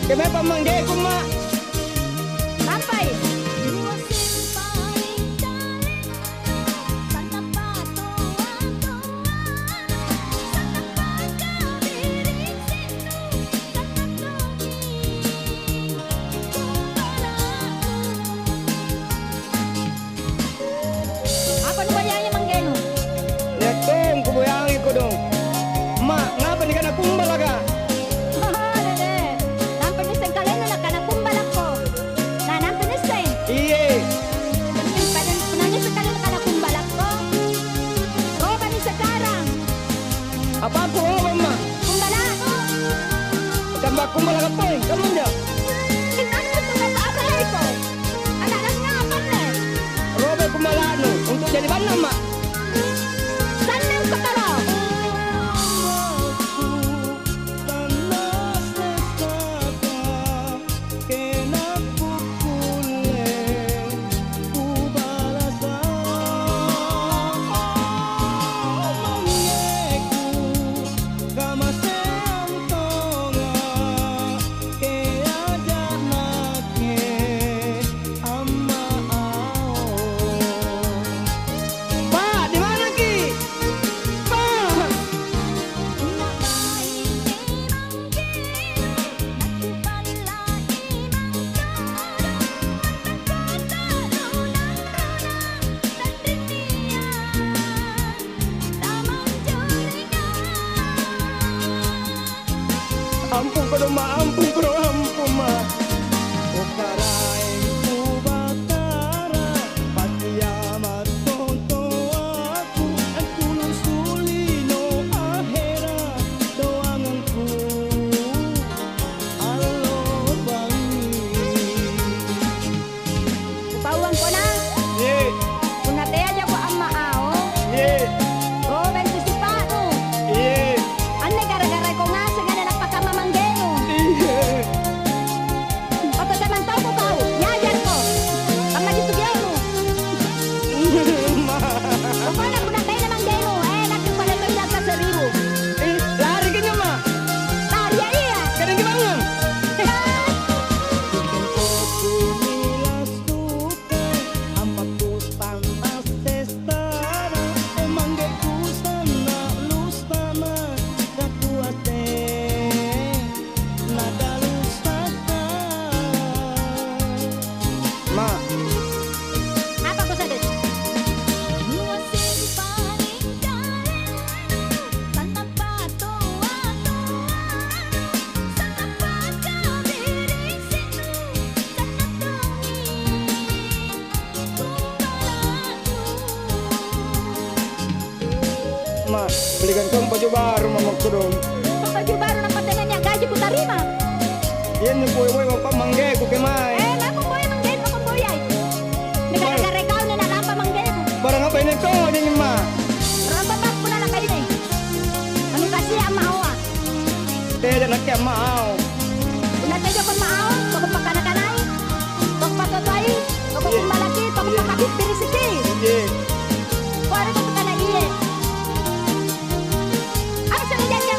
Kenapa manggeku mak? Sampai. Apa nubayanya manggeno? Ya dong, kuboyangi ko dong. Mak, ngapa ni kana kumbal aga? Iye. Apa aku ngapa mak? Tambah kumbal aga po, kamu ndak? Robe kumbalano untuk jadi mana mak? Ampun ko dong mak, ampun ko dong, ampun mak. Pauan ko na. Ye, Unate aja ko ang maaw. ye, Roben Tusipano. ye, Ane gara-gara ko nga sa nga napakamamanggeno. iye. Oto saman tau ko kau. Yayan ko. Tama di sugyano. Mak, Kupana ko na tayo na manggeno. Enak yung pala kayo nasa saribo. lari ka niya mak. Tarya iya. Kadang gimana? Mak, Apa ko sadit? mak, belikan kau baju baru mama ko dong. Baju baru na patengan niya gaji ko tarima. Yan yung boy mapa mangge ko kemay. Ako boy manggeno ko boy ay. Nagara-gara ikaw na nalampa manggeno. Barang apa ini kau ni mak? Rabatak ko na lang kayo eh. Ano kasi ang maawa? Tidak nak yang mau. Unatay ko maaw, kung pakanakanay. Kung patotoy, kung malaki, kung pakakit pirisiti. Ye, Kuwari ko ka na iye. Ano sa ganyan niya?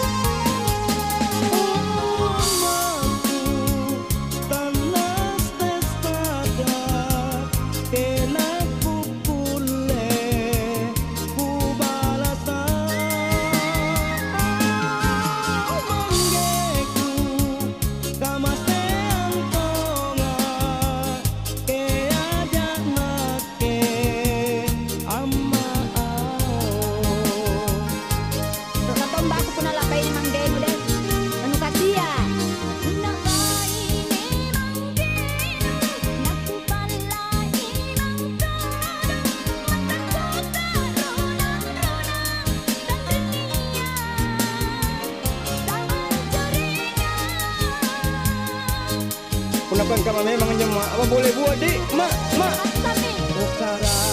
bukan kamu memang nyemak. Apa boleh buat dik? Mak, mak. Kami. Ukara